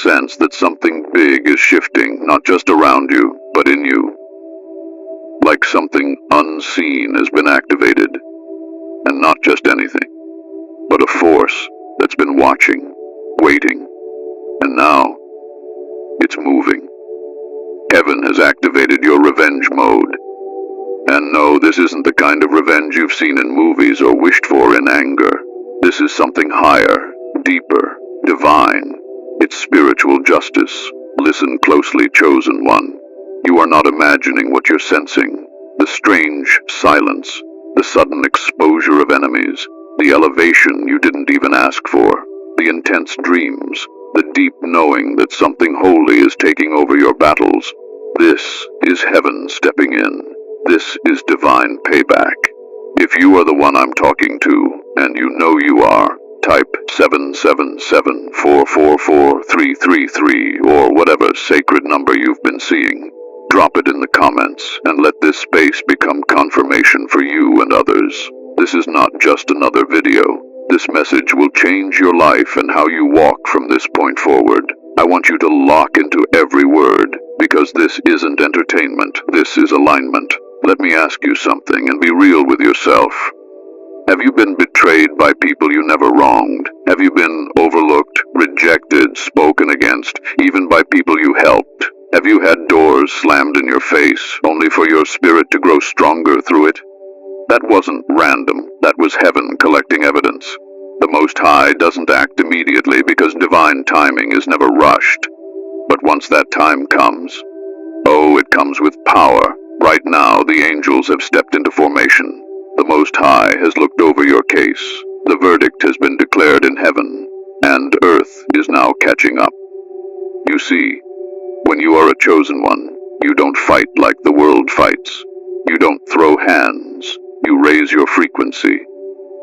sense that something big is shifting, not just around you, but in you. Like something unseen has been activated. And not just anything, but a force that's been watching, waiting, and now it's moving. Heaven has activated your revenge mode. And no, this isn't the kind of revenge you've seen in movies or wished for in anger. This is something higher, deeper, divine. It's spiritual justice. Listen closely, chosen one. You are not imagining what you're sensing. The strange silence, the sudden exposure of enemies, the elevation you didn't even ask for, the intense dreams, the deep knowing that something holy is taking over your battles. This is heaven stepping in. This is divine payback. If you are the one I'm talking to, and you know you are, type 777444333 or whatever sacred number you've been seeing. Drop it in the comments and let this space become confirmation for you and others. This is not just another video. This message will change your life and how you walk from this point forward. I want you to lock into every word, because this isn't entertainment, this is alignment. Let me ask you something and be real with yourself. Have you been betrayed by people you never wronged? Have you been overlooked, rejected, spoken against, even by people you helped? Have you had doors slammed in your face, only for your spirit to grow stronger through it? That wasn't random. That was heaven collecting evidence. The Most High doesn't act immediately because divine timing is never rushed. But once that time comes, oh, it comes with power. Right now, the angels have stepped into formation. The Most High has looked over your case. The verdict has been declared in heaven, and earth is now catching up. You see, when you are a chosen one, you don't fight like the world fights. You don't throw hands. You raise your frequency.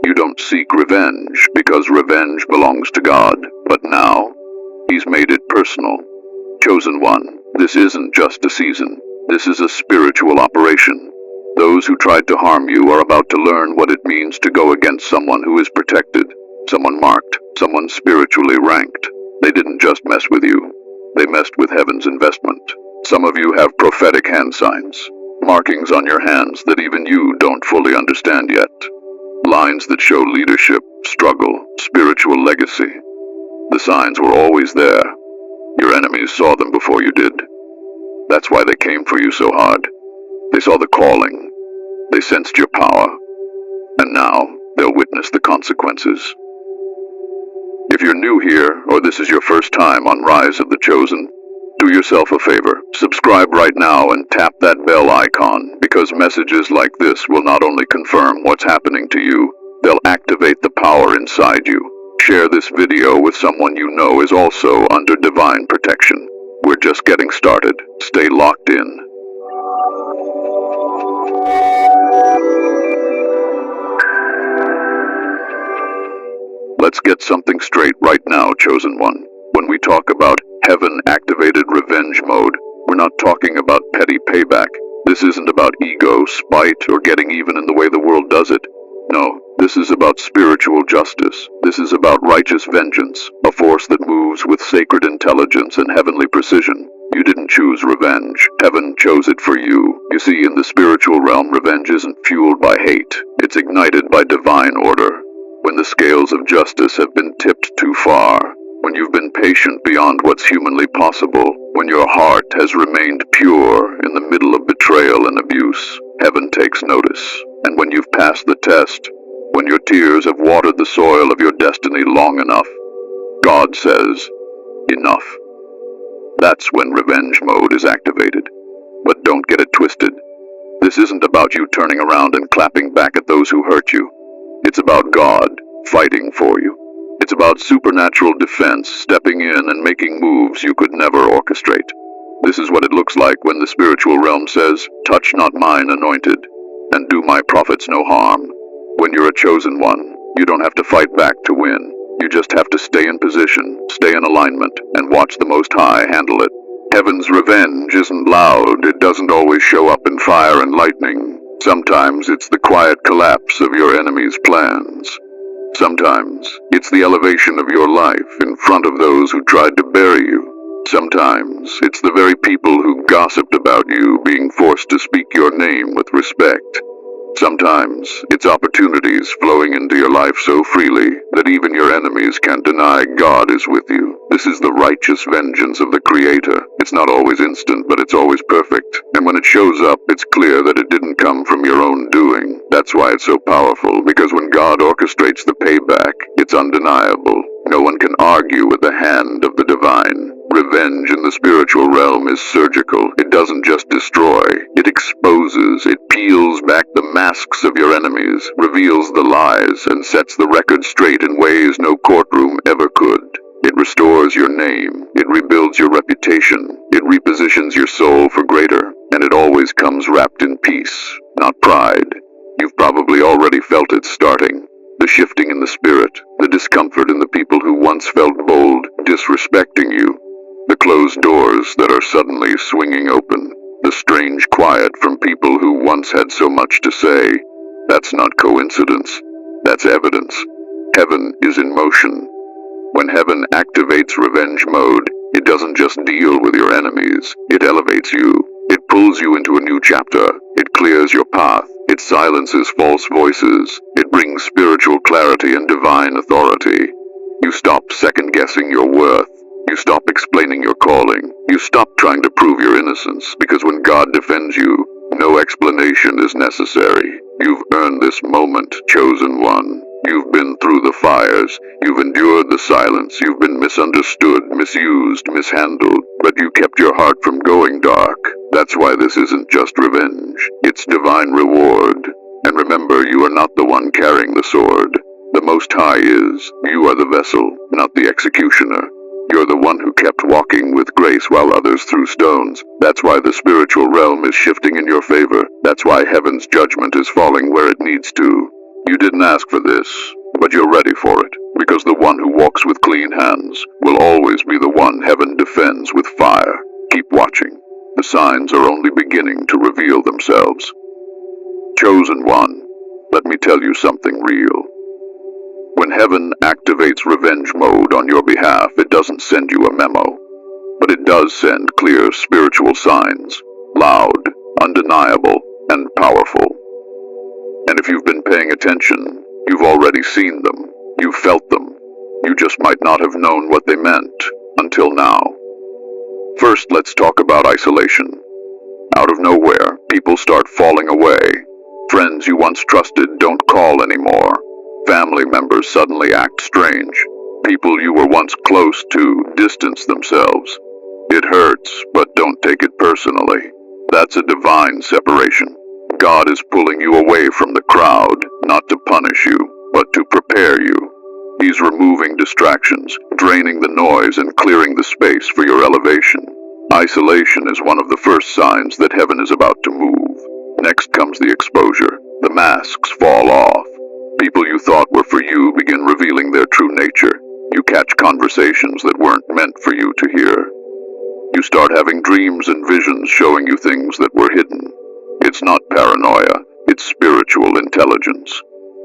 You don't seek revenge, because revenge belongs to God. But now, He's made it personal. Chosen one, this isn't just a season. This is a spiritual operation. Those who tried to harm you are about to learn what it means to go against someone who is protected, someone marked, someone spiritually ranked. They didn't just mess with you. They messed with heaven's investment. Some of you have prophetic hand signs, markings on your hands that even you don't fully understand yet. Lines that show leadership, struggle, spiritual legacy. The signs were always there. Your enemies saw them before you did. That's why they came for you so hard. They saw the calling. They sensed your power. And now, they'll witness the consequences. If you're new here, or this is your first time on Rise of the Chosen, do yourself a favor. Subscribe right now and tap that bell icon, because messages like this will not only confirm what's happening to you, they'll activate the power inside you. Share this video with someone you know is also under divine protection. We're just getting started. Stay locked in. Let's get something straight right now, chosen one. When we talk about heaven-activated revenge mode, we're not talking about petty payback. This isn't about ego, spite, or getting even in the way the world does it. No, this is about spiritual justice. This is about righteous vengeance, a force that moves with sacred intelligence and heavenly precision. You didn't choose revenge. Heaven chose it for you. You see, in the spiritual realm, revenge isn't fueled by hate. It's ignited by divine order. When the scales of justice have been tipped too far, when you've been patient beyond what's humanly possible, when your heart has remained pure in the middle of betrayal and abuse, heaven takes notice. And when you've passed the test, when your tears have watered the soil of your destiny long enough, God says, enough. That's when revenge mode is activated. But don't get it twisted. This isn't about you turning around and clapping back at those who hurt you. It's about God fighting for you. It's about supernatural defense stepping in and making moves you could never orchestrate. This is what it looks like when the spiritual realm says, "Touch not mine anointed, and do my prophets no harm." When you're a chosen one, you don't have to fight back to win. You just have to stay in position, stay in alignment, and watch the Most High handle it. Heaven's revenge isn't loud. It doesn't always show up in fire and lightning. Sometimes it's the quiet collapse of your enemy's plans. Sometimes it's the elevation of your life in front of those who tried to bury you. Sometimes it's the very people who gossiped about you being forced to speak your name with respect. Sometimes it's opportunities flowing into your life so freely that even your enemies can't deny God is with you. This is the righteous vengeance of the Creator. It's not always instant, but it's always perfect. And when it shows up, it's clear that it didn't come from your own doing. That's why it's so powerful, because when God orchestrates the payback, it's undeniable. No one can argue with the hand of the divine. Revenge in the spiritual realm is surgical. It doesn't just destroy, it exposes, it peels back the masks of your enemies, reveals the lies, and sets the record straight in ways no courtroom ever could. It restores your name, it rebuilds your reputation, it repositions your soul for greater, and it always comes wrapped in peace, not pride. You've probably already felt it starting. The shifting in the spirit, the discomfort in the people who once felt bold, disrespecting you, the closed doors that are suddenly swinging open, the strange quiet from people who once had so much to say. That's not coincidence. That's evidence. Heaven is in motion. When heaven activates revenge mode, it doesn't just deal with your enemies, it elevates you. It pulls you into a new chapter. It clears your path. It silences false voices. It brings spiritual clarity and divine authority. You stop second-guessing your worth. You stop explaining your calling. You stop trying to prove your innocence, because when God defends you, no explanation is necessary. You've earned this moment, chosen one. You've been through the fires. You've endured the silence. You've been misunderstood, misused, mishandled, but you kept your heart from going dark. That's why this isn't just revenge. It's divine reward. And remember, you are not the one carrying the sword. The Most High is. You are the vessel, not the executioner. You're the one who kept walking with grace while others threw stones. That's why the spiritual realm is shifting in your favor. That's why heaven's judgment is falling where it needs to. You didn't ask for this, but you're ready for it, because the one who walks with clean hands will always be the one heaven defends with fire. Keep watching. The signs are only beginning to reveal themselves. Chosen one, let me tell you something real. When heaven activates revenge mode on your behalf, it doesn't send you a memo, but it does send clear spiritual signs, loud, undeniable, and powerful. And if you've been paying attention, you've already seen them, you've felt them. You just might not have known what they meant until now. First, let's talk about isolation. Out of nowhere, people start falling away. Friends you once trusted don't call anymore. Family members suddenly act strange. People you were once close to distance themselves. It hurts, but don't take it personally. That's a divine separation. God is pulling you away from the crowd, not to punish you, but to prepare you. He's removing distractions, draining the noise, and clearing the space for your elevation. Isolation is one of the first signs that heaven is about to move. Next comes the exposure. The masks fall off. People you thought were for you begin revealing their true nature. You catch conversations that weren't meant for you to hear. You start having dreams and visions showing you things that were hidden. It's not paranoia, it's spiritual intelligence.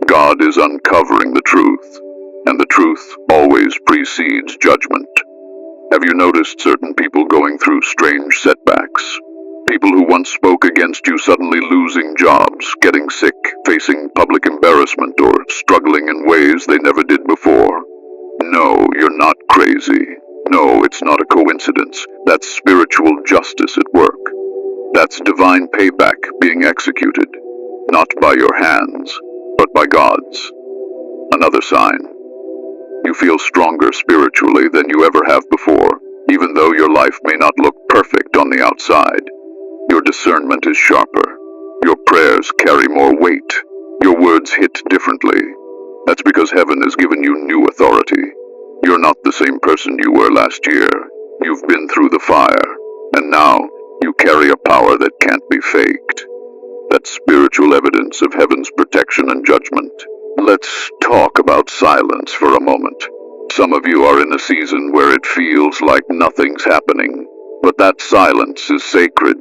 God is uncovering the truth, and the truth always precedes judgment. Have you noticed certain people going through strange setbacks? People who once spoke against you suddenly losing jobs, getting sick, facing public embarrassment, or struggling in ways they never did before. No, you're not crazy. No, it's not a coincidence. That's spiritual justice at work. That's divine payback being executed, not by your hands, but by God's. Another sign. You feel stronger spiritually than you ever have before, even though your life may not look perfect on the outside. Your discernment is sharper. Your prayers carry more weight. Your words hit differently. That's because heaven has given you new authority. You're not the same person you were last year. You've been through the fire, and now you carry a power that can't be faked. That's spiritual evidence of heaven's protection and judgment. Let's talk about silence for a moment. Some of you are in a season where it feels like nothing's happening, but that silence is sacred.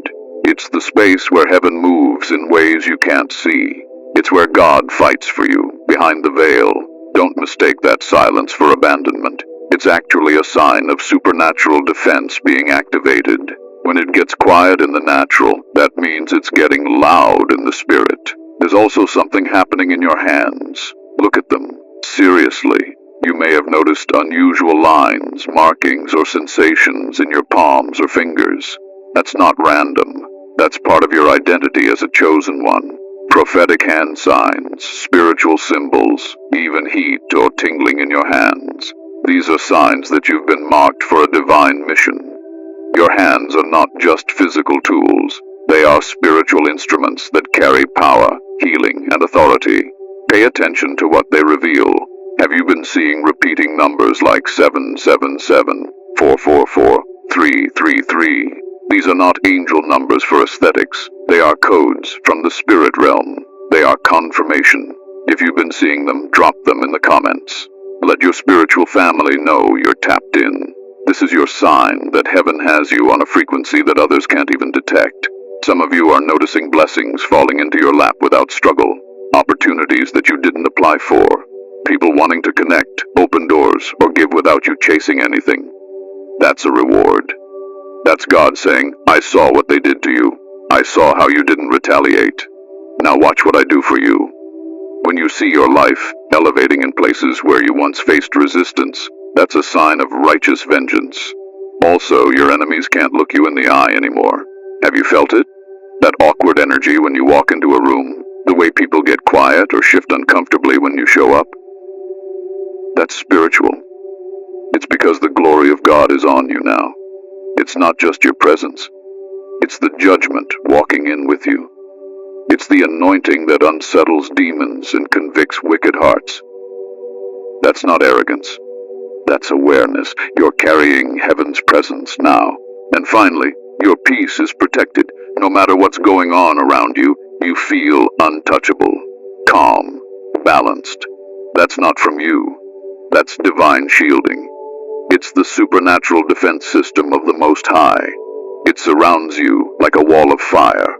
It's the space where heaven moves in ways you can't see. It's where God fights for you, behind the veil. Don't mistake that silence for abandonment. It's actually a sign of supernatural defense being activated. When it gets quiet in the natural, that means it's getting loud in the spirit. There's also something happening in your hands. Look at them. Seriously. You may have noticed unusual lines, markings, or sensations in your palms or fingers. That's not random. That's part of your identity as a chosen one. Prophetic hand signs, spiritual symbols, even heat or tingling in your hands. These are signs that you've been marked for a divine mission. Your hands are not just physical tools. They are spiritual instruments that carry power, healing, and authority. Pay attention to what they reveal. Have you been seeing repeating numbers like 777, 444, 333? These are not angel numbers for aesthetics. They are codes from the spirit realm. They are confirmation. If you've been seeing them, drop them in the comments. Let your spiritual family know you're tapped in. This is your sign that heaven has you on a frequency that others can't even detect. Some of you are noticing blessings falling into your lap without struggle. Opportunities that you didn't apply for. People wanting to connect, open doors, or give without you chasing anything. That's a reward. That's God saying, I saw what they did to you. I saw how you didn't retaliate. Now watch what I do for you. When you see your life elevating in places where you once faced resistance, that's a sign of righteous vengeance. Also, your enemies can't look you in the eye anymore. Have you felt it? That awkward energy when you walk into a room? The way people get quiet or shift uncomfortably when you show up? That's spiritual. It's because the glory of God is on you now. It's not just your presence. It's the judgment walking in with you. It's the anointing that unsettles demons and convicts wicked hearts. That's not arrogance. That's awareness. You're carrying heaven's presence now. And finally, your peace is protected. No matter what's going on around you, you feel untouchable, calm, balanced. That's not from you. That's divine shielding. It's the supernatural defense system of the Most High. It surrounds you like a wall of fire.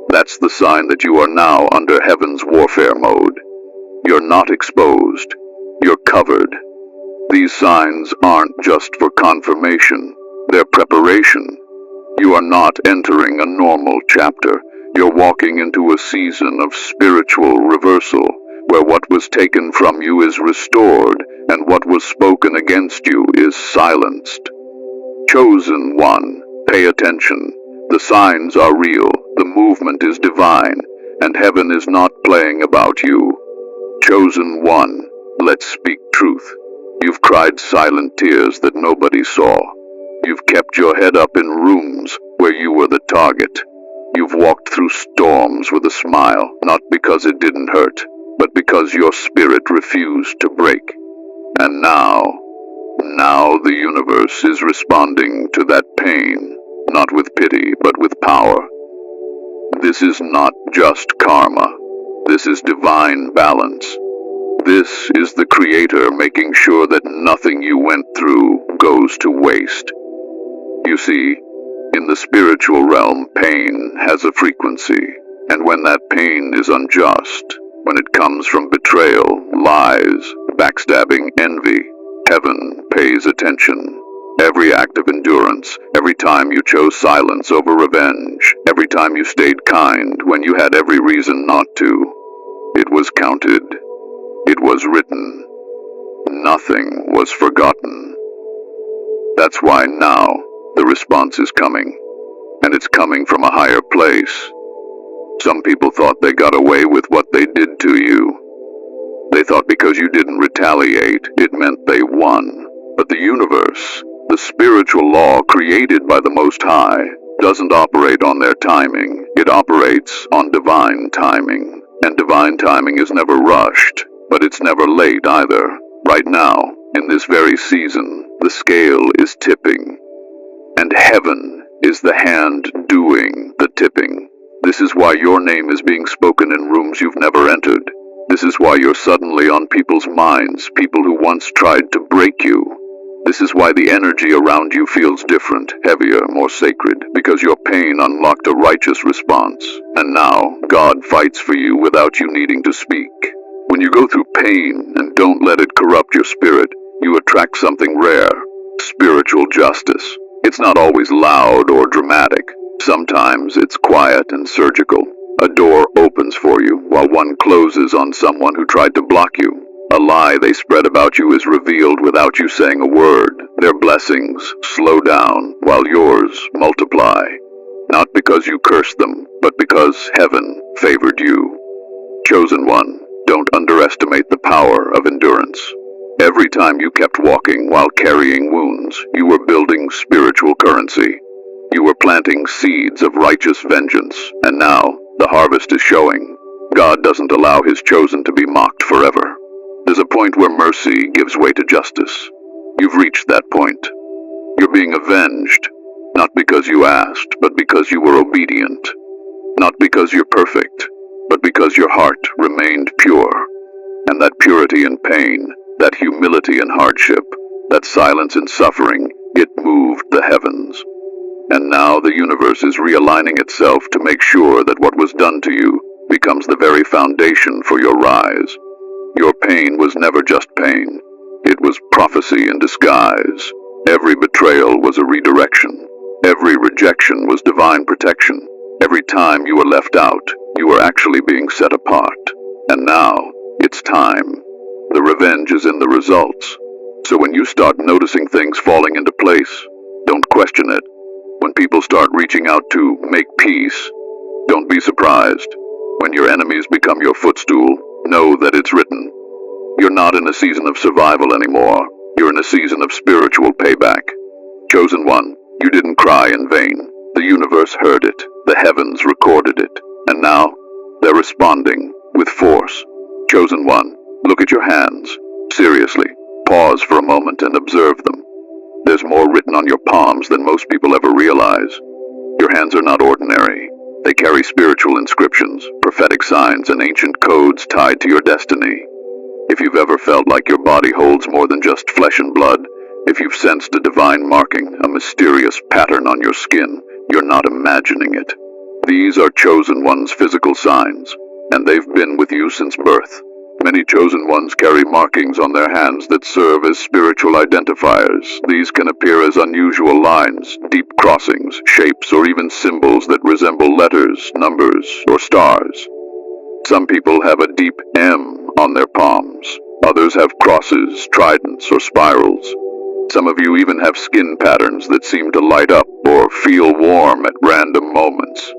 That's the sign that you are now under heaven's warfare mode. You're not exposed. You're covered. These signs aren't just for confirmation. They're preparation. You are not entering a normal chapter. You're walking into a season of spiritual reversal, where what was taken from you is restored, and what was spoken against you is silenced. Chosen one, pay attention. The signs are real, the movement is divine, and heaven is not playing about you. Chosen one, let's speak truth. You've cried silent tears that nobody saw. You've kept your head up in rooms where you were the target. You've walked through storms with a smile, not because it didn't hurt, but because your spirit refused to break. And now the universe is responding to that pain, not with pity, but with power. This is not just karma. This is divine balance. This is the Creator making sure that nothing you went through goes to waste. You see, in the spiritual realm, pain has a frequency, and when that pain is unjust, when it comes from betrayal, lies, backstabbing, envy, heaven pays attention. Every act of endurance, every time you chose silence over revenge, every time you stayed kind when you had every reason not to, it was counted. It was written. Nothing was forgotten. That's why now the response is coming, and it's coming from a higher place. Some people thought they got away with what they did to you. They thought because you didn't retaliate, it meant they won. But the universe, the spiritual law created by the Most High, doesn't operate on their timing. It operates on divine timing. And divine timing is never rushed, but it's never late either. Right now, in this very season, the scale is tipping. And heaven is the hand doing the tipping. This is why your name is being spoken in rooms you've never entered. This is why you're suddenly on people's minds, people who once tried to break you. This is why the energy around you feels different, heavier, more sacred, because your pain unlocked a righteous response. And now, God fights for you without you needing to speak. When you go through pain and don't let it corrupt your spirit, you attract something rare: spiritual justice. It's not always loud or dramatic. Sometimes it's quiet and surgical. A door opens for you while one closes on someone who tried to block you. A lie they spread about you is revealed without you saying a word. Their blessings slow down while yours multiply. Not because you cursed them, but because heaven favored you. Chosen one, don't underestimate the power of endurance. Every time you kept walking while carrying wounds, you were building spiritual currency. You were planting seeds of righteous vengeance, and now the harvest is showing. God doesn't allow his chosen to be mocked forever. There's a point where mercy gives way to justice. You've reached that point. You're being avenged, not because you asked, but because you were obedient. Not because you're perfect, but because your heart remained pure. And that purity in pain, that humility in hardship, that silence in suffering, it moved the heavens. And now the universe is realigning itself to make sure that what was done to you becomes the very foundation for your rise. Your pain was never just pain. It was prophecy in disguise. Every betrayal was a redirection. Every rejection was divine protection. Every time you were left out, you were actually being set apart. And now, it's time. The revenge is in the results. So when you start noticing things falling into place, don't question it. When people start reaching out to make peace, don't be surprised. When your enemies become your footstool, know that it's written. You're not in a season of survival anymore. You're in a season of spiritual payback. Chosen one, you didn't cry in vain. The universe heard it. The heavens recorded it. And now, they're responding with force. Chosen one, look at your hands. Seriously, pause for a moment and observe them. There's more written on your palms than most people ever realize. Your hands are not ordinary. They carry spiritual inscriptions, prophetic signs, and ancient codes tied to your destiny. If you've ever felt like your body holds more than just flesh and blood, if you've sensed a divine marking, a mysterious pattern on your skin, you're not imagining it. These are chosen ones' physical signs, and they've been with you since birth. Many chosen ones carry markings on their hands that serve as spiritual identifiers. These can appear as unusual lines, deep crossings, shapes, or even symbols that resemble letters, numbers, or stars. Some people have a deep M on their palms. Others have crosses, tridents, or spirals. Some of you even have skin patterns that seem to light up or feel warm at random moments.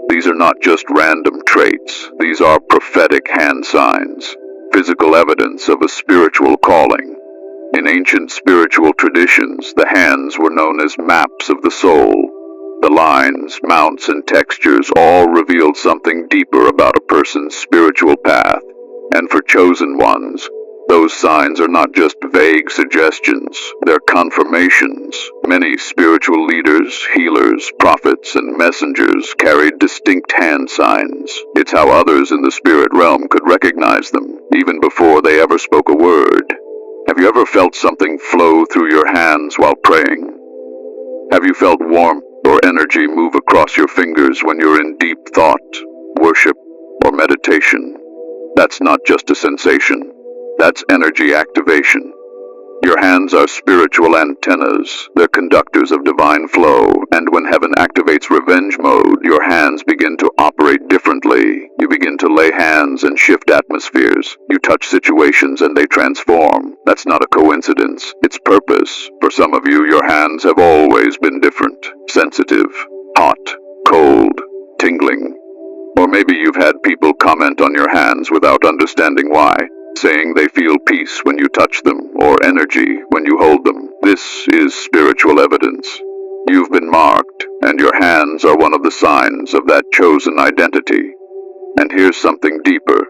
These are not just random traits. These are prophetic hand signs, physical evidence of a spiritual calling. In ancient spiritual traditions, the hands were known as maps of the soul. The lines, mounts, and textures all revealed something deeper about a person's spiritual path. And for chosen ones, those signs are not just vague suggestions, they're confirmations. Many spiritual leaders, healers, prophets, and messengers carried distinct hand signs. It's how others in the spirit realm could recognize them, even before they ever spoke a word. Have you ever felt something flow through your hands while praying? Have you felt warmth or energy move across your fingers when you're in deep thought, worship, or meditation? That's not just a sensation. That's energy activation. Your hands are spiritual antennas. They're conductors of divine flow. And when heaven activates revenge mode, your hands begin to operate differently. You begin to lay hands and shift atmospheres. You touch situations and they transform. That's not a coincidence. It's purpose. For some of you, your hands have always been different. Sensitive, hot, cold, tingling. Or maybe you've had people comment on your hands without understanding why, saying they feel peace when you touch them, or energy when you hold them. This is spiritual evidence. You've been marked, and your hands are one of the signs of that chosen identity. And here's something deeper.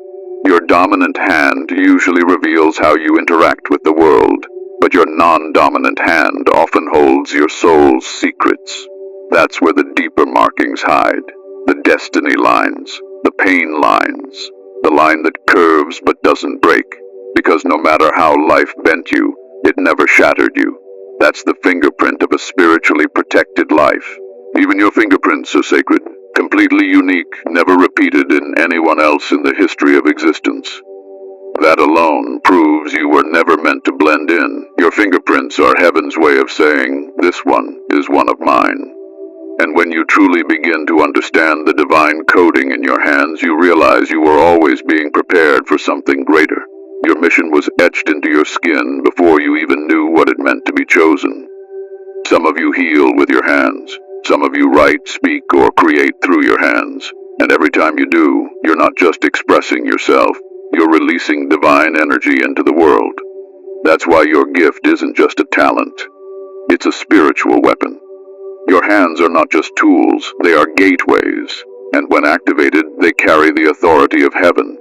Your dominant hand usually reveals how you interact with the world, but your non-dominant hand often holds your soul's secrets. That's where the deeper markings hide. The destiny lines, the pain lines, the line that curves but doesn't break, because no matter how life bent you, it never shattered you. That's the fingerprint of a spiritually protected life. Even your fingerprints are sacred, completely unique, never repeated in anyone else in the history of existence. That alone proves you were never meant to blend in. Your fingerprints are heaven's way of saying, "This one is one of mine." And when you truly begin to understand the divine coding in your hands, you realize you were always being prepared for something greater. Your mission was etched into your skin before you even knew what it meant to be chosen. Some of you heal with your hands. Some of you write, speak, or create through your hands. And every time you do, you're not just expressing yourself, you're releasing divine energy into the world. That's why your gift isn't just a talent. It's a spiritual weapon. Your hands are not just tools, they are gateways. And when activated, they carry the authority of heaven.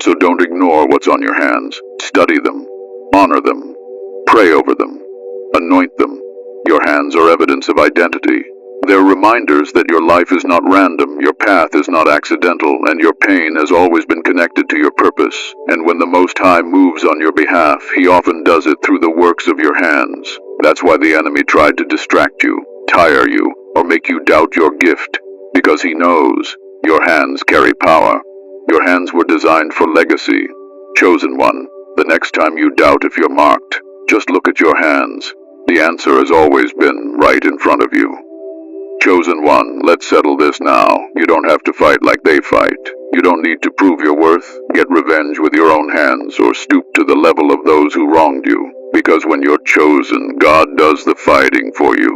So don't ignore what's on your hands. Study them, honor them, pray over them, anoint them. Your hands are evidence of identity. They're reminders that your life is not random, your path is not accidental, and your pain has always been connected to your purpose. And when the Most High moves on your behalf, He often does it through the works of your hands. That's why the enemy tried to distract you, tire you, or make you doubt your gift, because he knows your hands carry power. Your hands were designed for legacy. Chosen one, the next time you doubt if you're marked, just look at your hands. The answer has always been right in front of you. Chosen one, let's settle this now. You don't have to fight like they fight. You don't need to prove your worth, get revenge with your own hands, or stoop to the level of those who wronged you. Because when you're chosen, God does the fighting for you.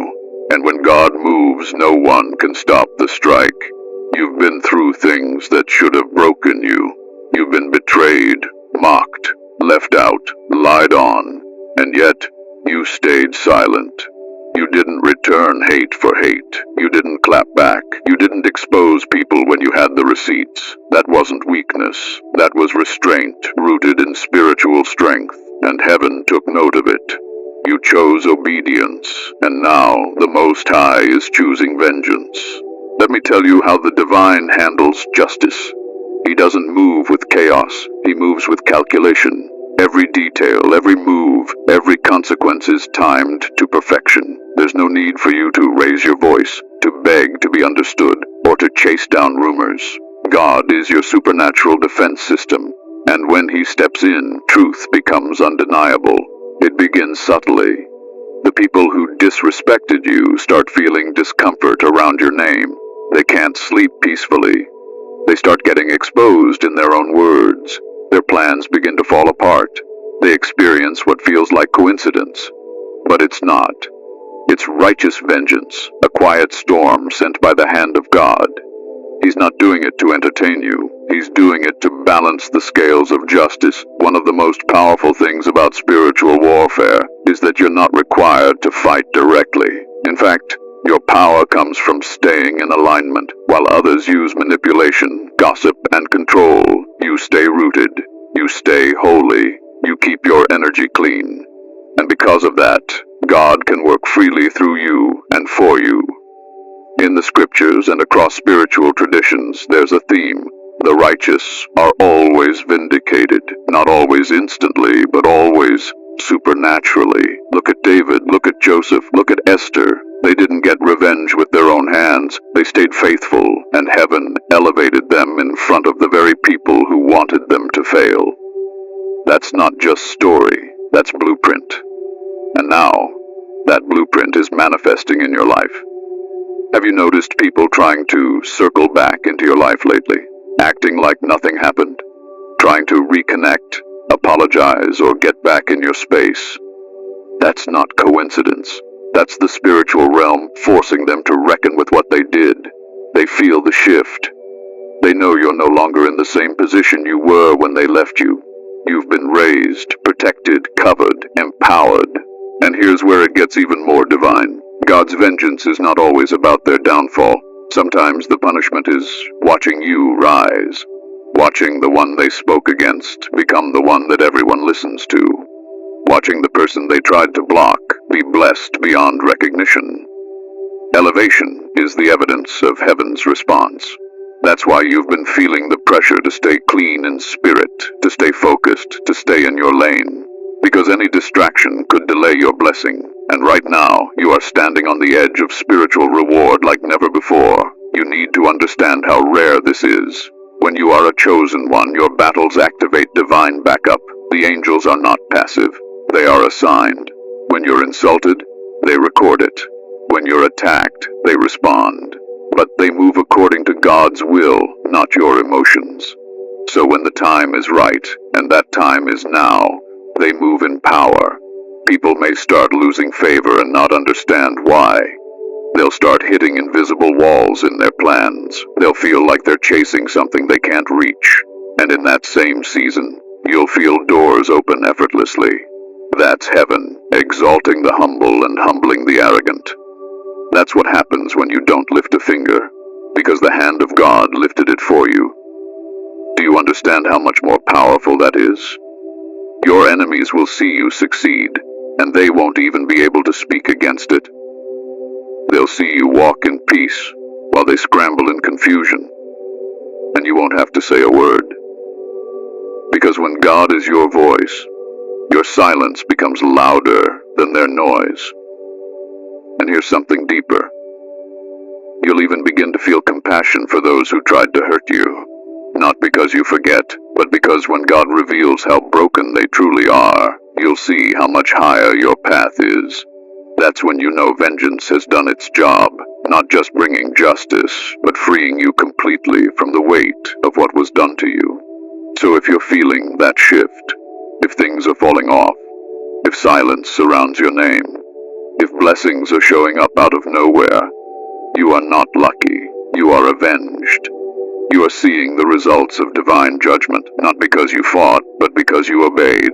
And when God moves, no one can stop the strike. You've been through things that should have broken you. You've been betrayed, mocked, left out, lied on, and yet you stayed silent. You didn't return hate for hate. You didn't clap back. You didn't expose people when you had the receipts. That wasn't weakness. That was restraint, rooted in spiritual strength, and heaven took note of it. You chose obedience, and now the Most High is choosing vengeance. Let me tell you how the divine handles justice. He doesn't move with chaos. He moves with calculation. Every detail, every move, every consequence is timed to perfection. There's no need for you to raise your voice, to beg to be understood, or to chase down rumors. God is your supernatural defense system, and when He steps in, truth becomes undeniable. It begins subtly. The people who disrespected you start feeling discomfort around your name. They can't sleep peacefully. They start getting exposed in their own words. Their plans begin to fall apart. They experience what feels like coincidence. But it's not. It's righteous vengeance, a quiet storm sent by the hand of God. He's not doing it to entertain you. He's doing it to balance the scales of justice. One of the most powerful things about spiritual warfare is that you're not required to fight directly. In fact, your power comes from staying in alignment. While others use manipulation, gossip, and control, you stay rooted. You stay holy. You keep your energy clean. And because of that, God can work freely through you and for you. In the scriptures and across spiritual traditions, there's a theme. The righteous are always vindicated, not always instantly, but always supernaturally. Look at David, look at Joseph, look at Esther. They didn't get revenge with their own hands. They stayed faithful, and heaven elevated them in front of the very people who wanted them to fail. That's not just story, that's blueprint. And now, that blueprint is manifesting in your life. Have you noticed people trying to circle back into your life lately? Acting like nothing happened? Trying to reconnect, apologize, or get back in your space? That's not coincidence. That's the spiritual realm forcing them to reckon with what they did. They feel the shift. They know you're no longer in the same position you were when they left you. You've been raised, protected, covered, empowered. And here's where it gets even more divine. God's vengeance is not always about their downfall. Sometimes the punishment is watching you rise, watching the one they spoke against become the one that everyone listens to, watching the person they tried to block be blessed beyond recognition. Elevation is the evidence of heaven's response. That's why you've been feeling the pressure to stay clean in spirit, to stay focused, to stay in your lane. Because any distraction could delay your blessing. And right now, you are standing on the edge of spiritual reward like never before. You need to understand how rare this is. When you are a chosen one, your battles activate divine backup. The angels are not passive. They are assigned. When you're insulted, they record it. When you're attacked, they respond. But they move according to God's will, not your emotions. So when the time is right, and that time is now, they move in power. People may start losing favor and not understand why. They'll start hitting invisible walls in their plans. They'll feel like they're chasing something they can't reach. And in that same season, you'll feel doors open effortlessly. That's heaven, exalting the humble and humbling the arrogant. That's what happens when you don't lift a finger, because the hand of God lifted it for you. Do you understand how much more powerful that is? Your enemies will see you succeed, and they won't even be able to speak against it. They'll see you walk in peace, while they scramble in confusion, and you won't have to say a word. Because when God is your voice, your silence becomes louder than their noise. And here's something deeper. You'll even begin to feel compassion for those who tried to hurt you. Not because you forget, but because when God reveals how broken they truly are, you'll see how much higher your path is. That's when you know vengeance has done its job, not just bringing justice, but freeing you completely from the weight of what was done to you. So if you're feeling that shift, if things are falling off, if silence surrounds your name, if blessings are showing up out of nowhere, you are not lucky, you are avenged. You are seeing the results of divine judgment, not because you fought, but because you obeyed.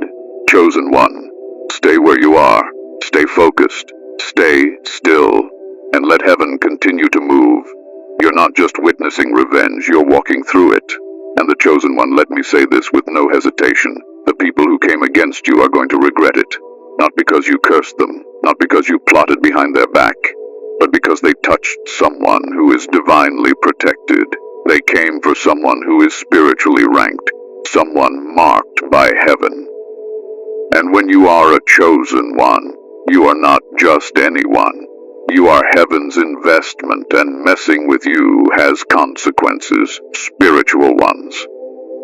Chosen one, stay where you are, stay focused, stay still, and let heaven continue to move. You're not just witnessing revenge, you're walking through it. And the chosen one, let me say this with no hesitation, the people who came against you are going to regret it. Not because you cursed them, not because you plotted behind their back, but because they touched someone who is divinely protected. They came for someone who is spiritually ranked, someone marked by heaven. And when you are a chosen one, you are not just anyone. You are heaven's investment, and messing with you has consequences, spiritual ones.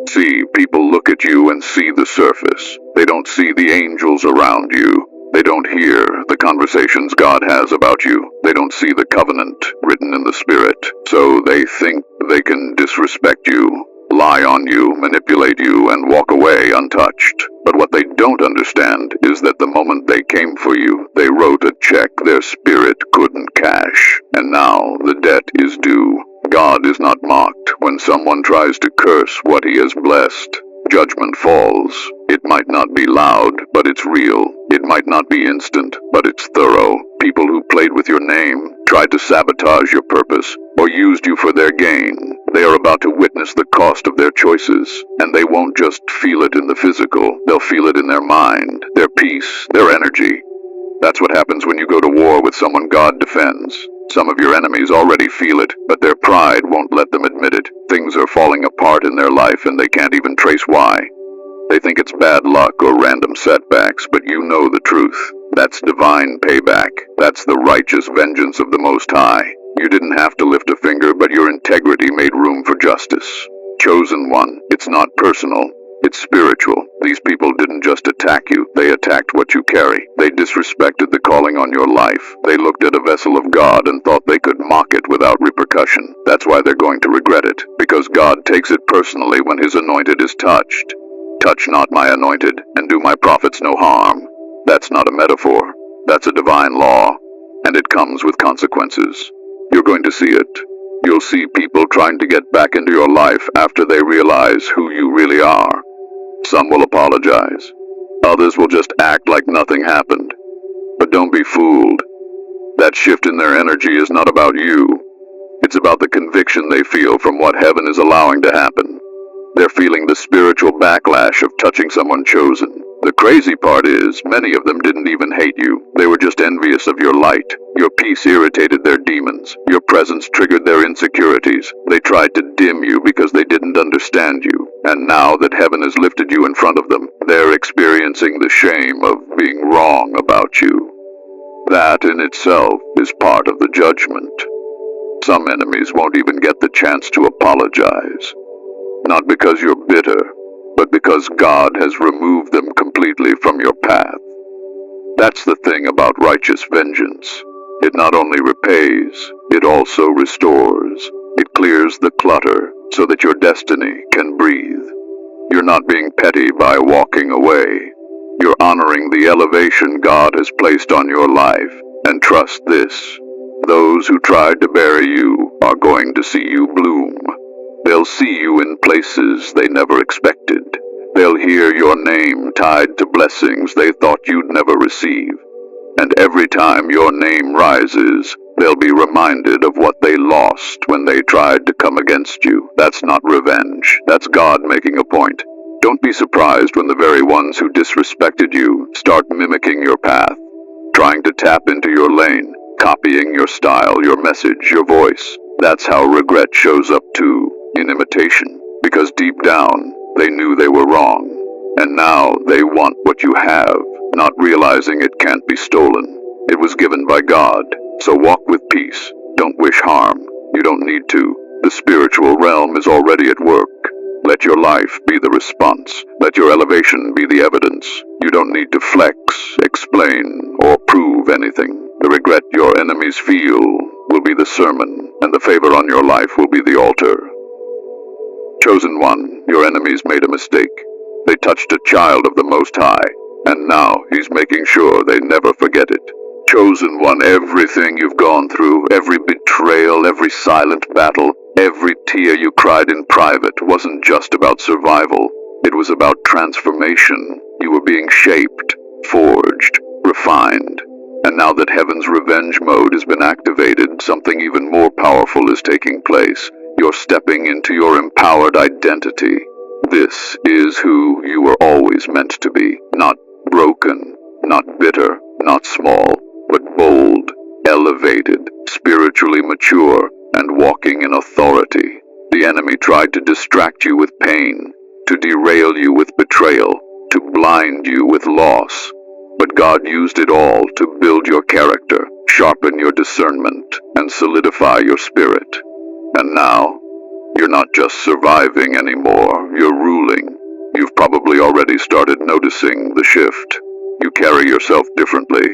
See, people look at you and see the surface. They don't see the angels around you. They don't hear the conversations God has about you. They don't see the covenant written in the Spirit. So they think they can disrespect you, lie on you, manipulate you, and walk away untouched. But what they don't understand is that the moment they came for you, they wrote a check their spirit couldn't cash. And now the debt is due. God is not mocked when someone tries to curse what he has blessed. Judgment falls. It might not be loud, but it's real. It might not be instant, but it's thorough. People who played with your name, tried to sabotage your purpose, or used you for their gain, they are about to witness the cost of their choices. And they won't just feel it in the physical, they'll feel it in their mind, their peace, their energy. That's what happens when you go to war with someone God defends. Some of your enemies already feel it, but their pride won't let them admit it. Things are falling apart in their life and they can't even trace why. They think it's bad luck or random setbacks, but you know the truth. That's divine payback. That's the righteous vengeance of the Most High. You didn't have to lift a finger, but your integrity made room for justice. Chosen one, it's not personal. It's spiritual. These people didn't just attack you, they attacked what you carry. They disrespected the calling on your life. They looked at a vessel of God and thought they could mock it without repercussion. That's why they're going to regret it, because God takes it personally when his anointed is touched. Touch not my anointed, and do my prophets no harm. That's not a metaphor. That's a divine law, and it comes with consequences. You're going to see it. You'll see people trying to get back into your life after they realize who you really are. Some will apologize. Others will just act like nothing happened. But don't be fooled. That shift in their energy is not about you. It's about the conviction they feel from what heaven is allowing to happen. They're feeling the spiritual backlash of touching someone chosen. The crazy part is, many of them didn't even hate you. They were just envious of your light. Your peace irritated their demons. Your presence triggered their insecurities. They tried to dim you because they didn't understand you. And now that heaven has lifted you in front of them, they're experiencing the shame of being wrong about you. That in itself is part of the judgment. Some enemies won't even get the chance to apologize. Not because you're bitter, but because God has removed them completely from your path. That's the thing about righteous vengeance. It not only repays, it also restores. It clears the clutter so that your destiny can breathe. You're not being petty by walking away. You're honoring the elevation God has placed on your life. And trust this, those who tried to bury you are going to see you bloom. They'll see you in places they never expected. They'll hear your name tied to blessings they thought you'd never receive. And every time your name rises, they'll be reminded of what they lost when they tried to come against you. That's not revenge. That's God making a point. Don't be surprised when the very ones who disrespected you start mimicking your path, trying to tap into your lane, copying your style, your message, your voice. That's how regret shows up too, in imitation. Because deep down, they knew they were wrong. And now they want what you have, not realizing it can't be stolen. It was given by God. So walk with peace. Don't wish harm. You don't need to. The spiritual realm is already at work. Let your life be the response. Let your elevation be the evidence. You don't need to flex, explain, or prove anything. The regret your enemies feel will be the sermon, and the favor on your life will be the altar. Chosen one, your enemies made a mistake. They touched a child of the Most High, and now He's making sure they never forget it. Chosen one, everything you've gone through, every betrayal, every silent battle, every tear you cried in private wasn't just about survival. It was about transformation. You were being shaped, forged, refined. And now that Heaven's revenge mode has been activated, something even more powerful is taking place. You're stepping into your empowered identity. This is who you were always meant to be. Not broken, not bitter, not small, but bold, elevated, spiritually mature, and walking in authority. The enemy tried to distract you with pain, to derail you with betrayal, to blind you with loss. But God used it all to build your character, sharpen your discernment, and solidify your spirit. And now, you're not just surviving anymore, you're ruling. You've probably already started noticing the shift. You carry yourself differently.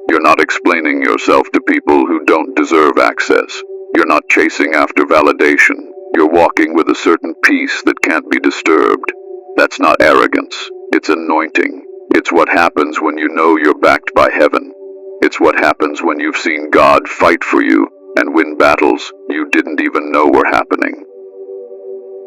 You're not explaining yourself to people who don't deserve access. You're not chasing after validation. You're walking with a certain peace that can't be disturbed. That's not arrogance. It's anointing. It's what happens when you know you're backed by heaven. It's what happens when you've seen God fight for you and win battles you didn't even know were happening.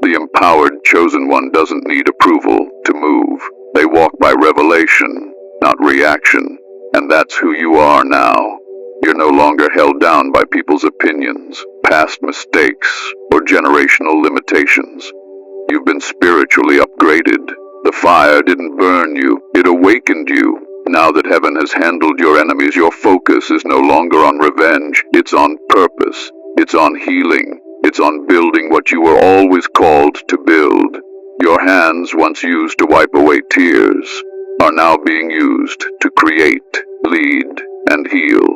The empowered chosen one doesn't need approval to move. They walk by revelation, not reaction. And that's who you are now. You're no longer held down by people's opinions, past mistakes, or generational limitations. You've been spiritually upgraded. The fire didn't burn you, it awakened you. Now that heaven has handled your enemies, your focus is no longer on revenge. It's on purpose. It's on healing. It's on building what you were always called to build. Your hands, once used to wipe away tears, are now being used to create, lead, and heal.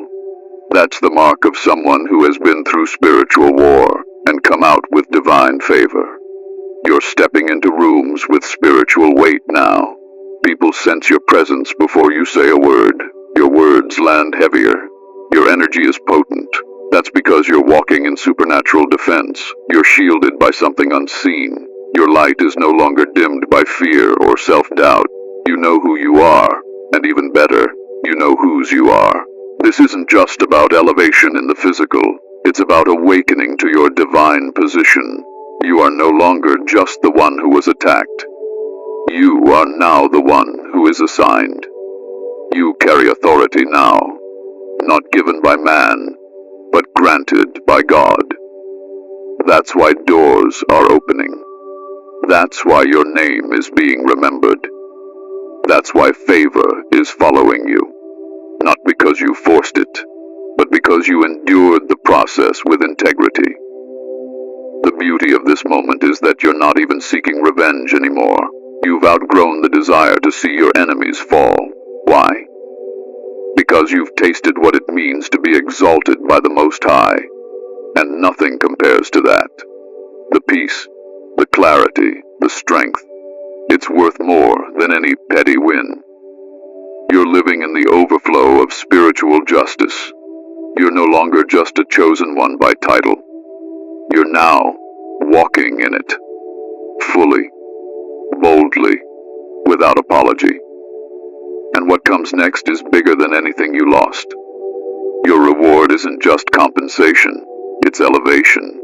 That's the mark of someone who has been through spiritual war and come out with divine favor. You're stepping into rooms with spiritual weight now. People sense your presence before you say a word. Your words land heavier. Your energy is potent. That's because you're walking in supernatural defense. You're shielded by something unseen. Your light is no longer dimmed by fear or self-doubt. You know who you are, and even better, you know whose you are. This isn't just about elevation in the physical. It's about awakening to your divine position. You are no longer just the one who was attacked. You are now the one who is assigned. You carry authority now, not given by man, but granted by God. That's why doors are opening. That's why your name is being remembered. That's why favor is following you. Not because you forced it, but because you endured the process with integrity. The beauty of this moment is that you're not even seeking revenge anymore. You've outgrown the desire to see your enemies fall. Why? Because you've tasted what it means to be exalted by the Most High, and nothing compares to that. The peace, the clarity, the strength. It's worth more than any petty win. You're living in the overflow of spiritual justice. You're no longer just a chosen one by title. You're now walking in it, fully, boldly, without apology. And what comes next is bigger than anything you lost. Your reward isn't just compensation, it's elevation.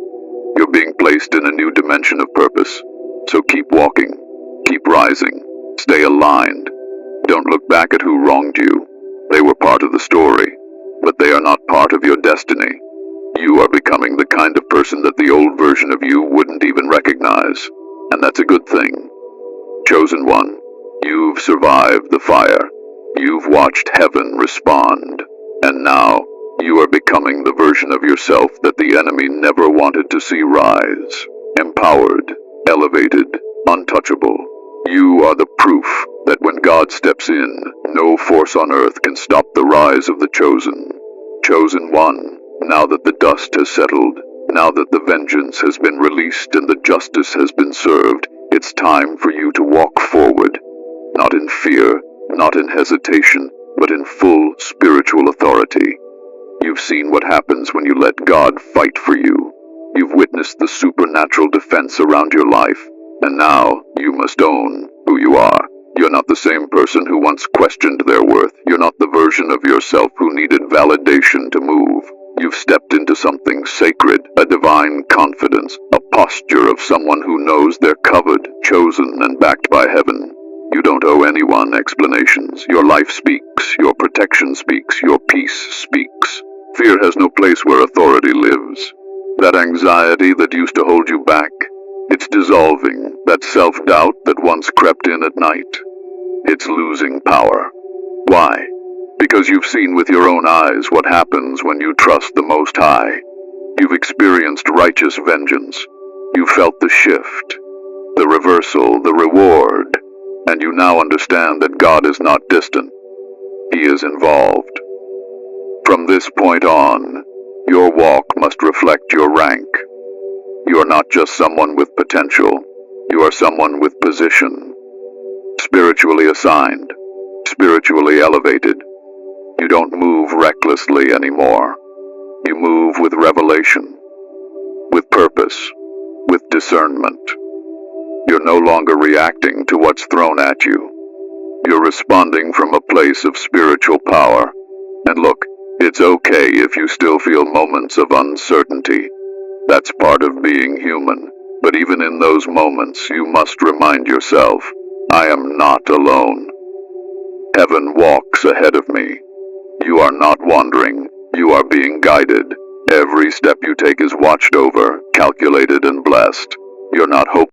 You're being placed in a new dimension of purpose. So keep walking, keep rising, stay aligned. Don't look back at who wronged you. They were part of the story, but they are not part of your destiny. You are becoming the kind of person that the old version of you wouldn't even recognize, and that's a good thing. Chosen one, you've survived the fire. You've watched heaven respond, and now you are becoming the version of yourself that the enemy never wanted to see rise. Empowered, elevated, untouchable. You are the proof that when God steps in, no force on earth can stop the rise of the chosen. Chosen one, now that the dust has settled, now that the vengeance has been released and the justice has been served, it's time for you to walk forward, not in fear, not in hesitation, but in full spiritual authority. You've seen what happens when you let God fight for you. You've witnessed the supernatural defense around your life, and now you must own who you are. You're not the same person who once questioned their worth. You're not the version of yourself who needed validation to move. You've stepped into something sacred, a divine confidence, a posture of someone who knows they're covered, chosen, and backed by heaven. You don't owe anyone explanations. Your life speaks, your protection speaks, your peace speaks. Fear has no place where authority lives. That anxiety that used to hold you back, it's dissolving. That self-doubt that once crept in at night, it's losing power. Why? Because you've seen with your own eyes what happens when you trust the Most High. You've experienced righteous vengeance. You've felt the shift, the reversal, the reward, and you now understand that God is not distant. He is involved. From this point on, your walk must reflect your rank. You are not just someone with potential. You are someone with position. Spiritually assigned, spiritually elevated. You don't move recklessly anymore. You move with revelation, with purpose, with discernment. You're no longer reacting to what's thrown at you. You're responding from a place of spiritual power. And look, it's okay if you still feel moments of uncertainty. That's part of being human. But even in those moments, you must remind yourself, I am not alone. Heaven walks ahead of me. You are not wandering. You are being guided. Every step you take is watched over, calculated, and blessed. You're not hopeless.